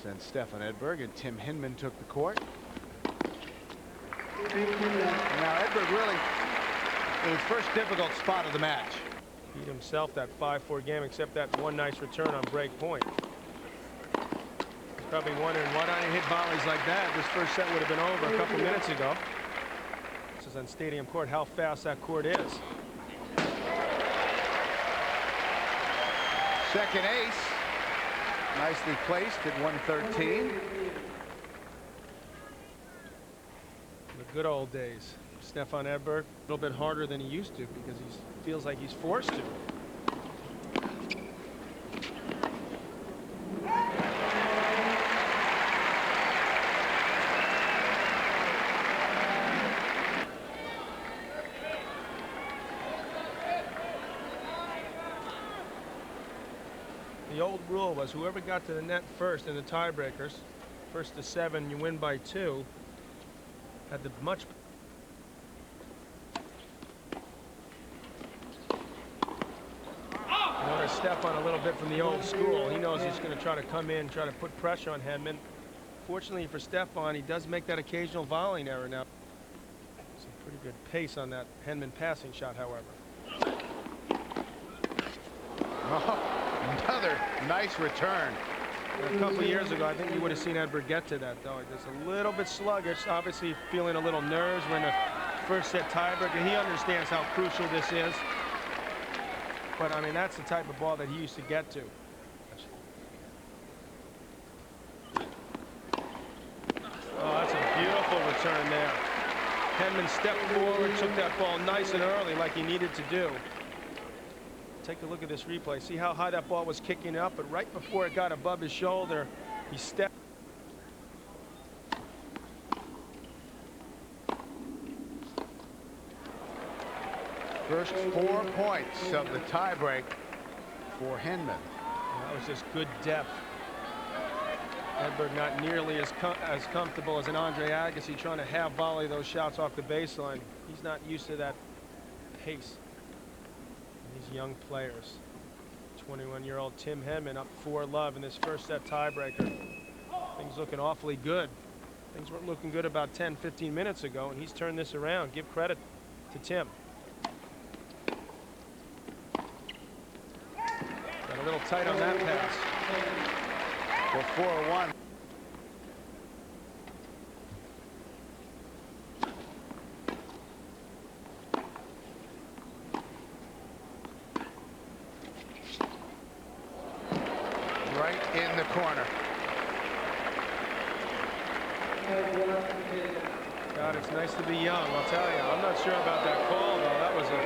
Since Stefan Edberg and Tim Henman took the court. Now Edberg really in his first difficult spot of the match. Beat himself that 5-4 game, except that one nice return on break point. He's probably wondering why don't I hit volleys like that. This first set would have been over a couple minutes ago. This is on Stadium Court, how fast that court is. Second ace. Nicely placed at 113. The good old days. Stefan Edberg, a little bit harder than he used to because he feels like he's forced to. The old rule was whoever got to the net first in the tiebreakers, first to 7, you win by 2, had the much. Notice Stefan a little bit from the old school. He knows he's going to try to come in, try to put pressure on Henman. Fortunately for Stefan, he does make that occasional volleying error now. Some pretty good pace on that Henman passing shot, however. Oh. Another nice return. A couple of years ago, I think you would have seen Edberg get to that, though. Just a little bit sluggish, obviously feeling a little nerves when the first set tiebreaker. He understands how crucial this is. But, I mean, that's the type of ball that he used to get to. Oh, that's a beautiful return there. Henman stepped forward, took that ball nice and early like he needed to do. Take a look at this replay. See how high that ball was kicking up, but right before it got above his shoulder, he stepped. First 4 points of the tiebreak for Henman. That was just good depth. Edberg not nearly as comfortable as an Andre Agassi trying to half volley those shots off the baseline. He's not used to that pace. These young players. 21-year-old Tim Henman up 4-love in this first set tiebreaker. Things looking awfully good. Things weren't looking good about 10-15 minutes ago, and he's turned this around. Give credit to Tim. Got a little tight on that pass. For 4-1. Right in the corner. God, it's nice to be young, I'll tell you. I'm not sure about that call, though. That was an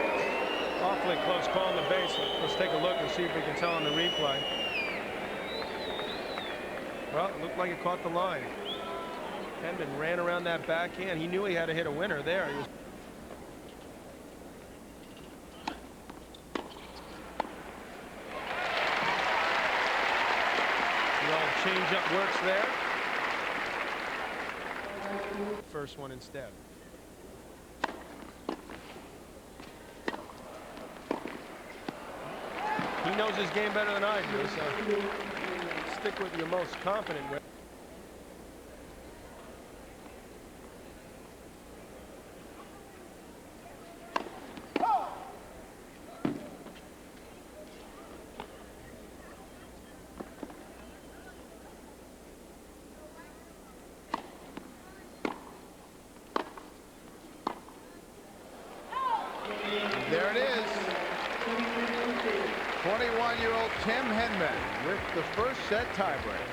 awfully close call on the base. Let's take a look and see if we can tell on the replay. Well, it looked like it caught the line. Henman ran around that backhand. He knew he had to hit a winner there. He was change-up works there. First one instead. He knows his game better than I do, so stick with your most confident with. There it is. 21-year-old Tim Henman with the first set tiebreak.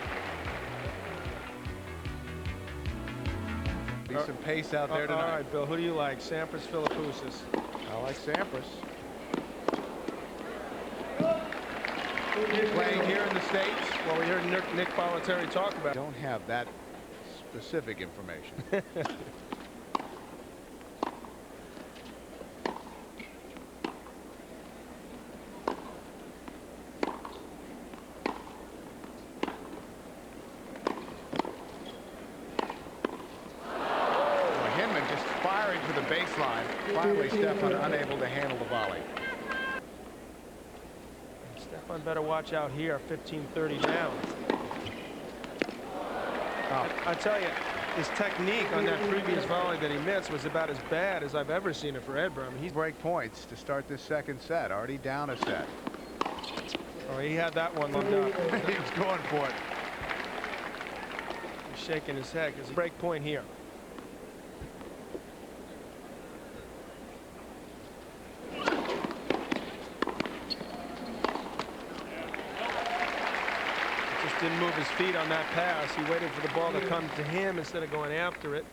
Be some pace out there tonight. All right, Bill, who do you like? Sampras, Philippoussis? I like Sampras. Playing here in the States. Well, we heard Nick Bollettieri talk about it. Don't have that specific information. To the baseline. Finally, Stefan unable to handle the volley. Stefan better watch out here. 15-30 down. I tell you, his technique on that previous volley that he missed was about as bad as I've ever seen it for Edberg. I mean, he's break points to start this second set. Already down a set. Oh, he had that one lined up. He was going for it. He's shaking his head because break point here. Just didn't move his feet on that pass. He waited for the ball to come to him instead of going after it.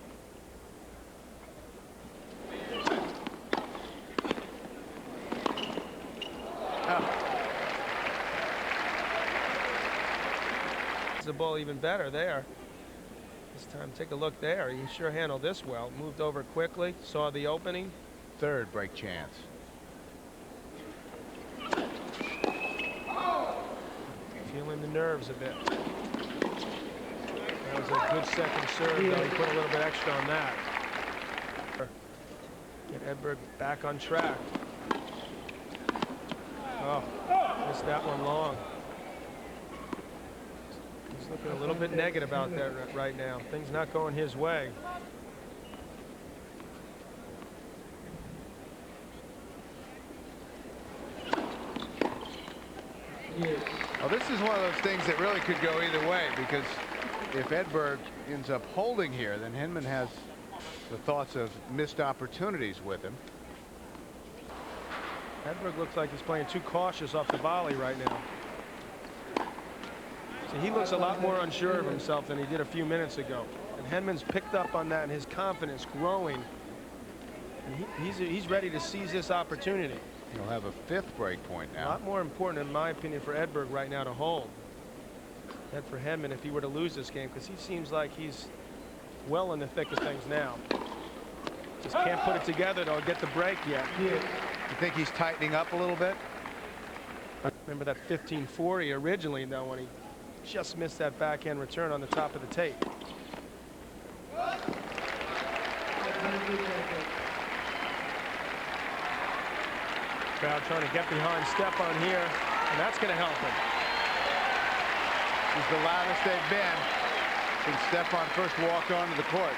The ball even better there. This time, take a look there. He sure handled this well. Moved over quickly, saw the opening. Third break chance. Feeling the nerves a bit. That was a good second serve, though. He put a little bit extra on that. Get Edberg back on track. Oh, missed that one long. He's looking a little bit negative about that right now. Things not going his way. Well, this is one of those things that really could go either way, because if Edberg ends up holding here, then Henman has the thoughts of missed opportunities with him. Edberg looks like he's playing too cautious off the volley right now. So he looks a lot more unsure of himself than he did a few minutes ago. And Henman's picked up on that, and his confidence growing. And he's ready to seize this opportunity. He'll have a fifth break point now. A lot more important, in my opinion, for Edberg right now to hold than for Henman if he were to lose this game, because he seems like he's well in the thick of things now. Just can't put it together to get the break yet. You think he's tightening up a little bit? Remember that 1540 originally, though, when he just missed that backhand return on the top of the tape. Crowd trying to get behind Stefan here, and that's going to help him. He's the loudest they've been since Stefan first walked onto the court.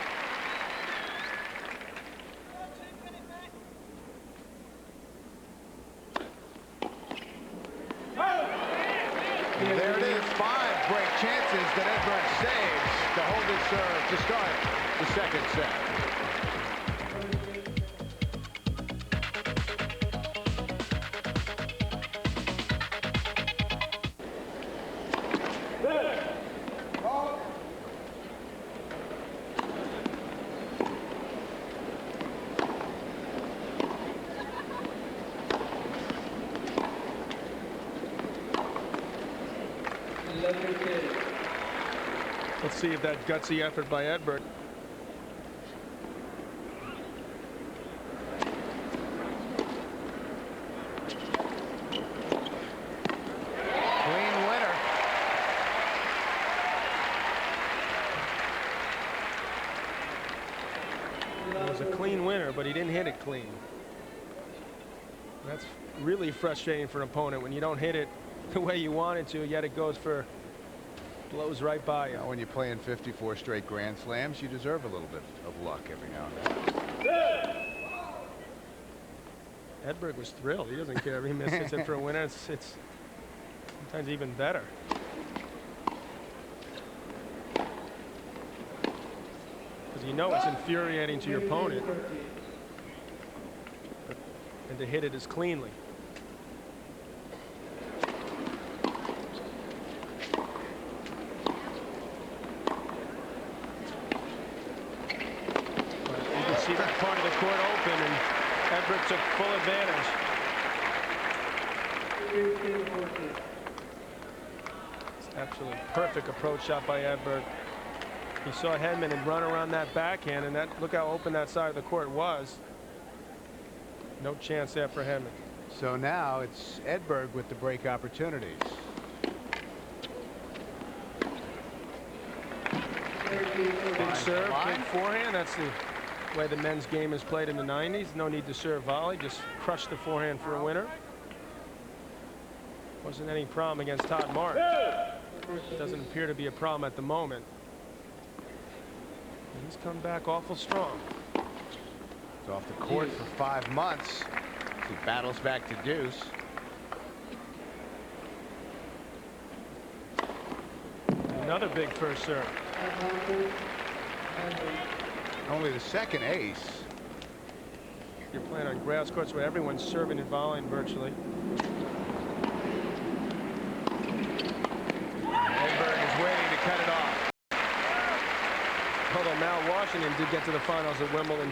And there it is, 5 break chances that Edberg saves to hold his serve to start the second set. Let's see if that gutsy effort by Edberg. Clean winner. It was a clean winner, but he didn't hit it clean. That's really frustrating for an opponent when you don't hit it the way you wanted to, yet it goes for blows right by you. When you're playing 54 straight Grand Slams, you deserve a little bit of luck every now and then. Edberg was thrilled. He doesn't care if he misses it for a winner. It's sometimes even better. Because you know it's infuriating to your opponent. And to hit it as cleanly. See that part of the court open, and Edberg took full advantage. It's absolutely perfect approach shot by Edberg. He saw Henman and run around that backhand, and that look how open that side of the court was. No chance there for Henman. So now it's Edberg with the break opportunities. Big serve, big forehand. That's the way the men's game is played in the 90s. No need to serve volley, just crush the forehand for a winner. Wasn't any problem against Todd Martin. Doesn't appear to be a problem at the moment. He's come back awful strong. He's off the court for 5 months. He battles back to deuce. Another big first serve. Only the second ace. You're playing on grass courts where everyone's serving and volleying virtually. Edberg is waiting to cut it off. Although Mal Washington did get to the finals at Wimbledon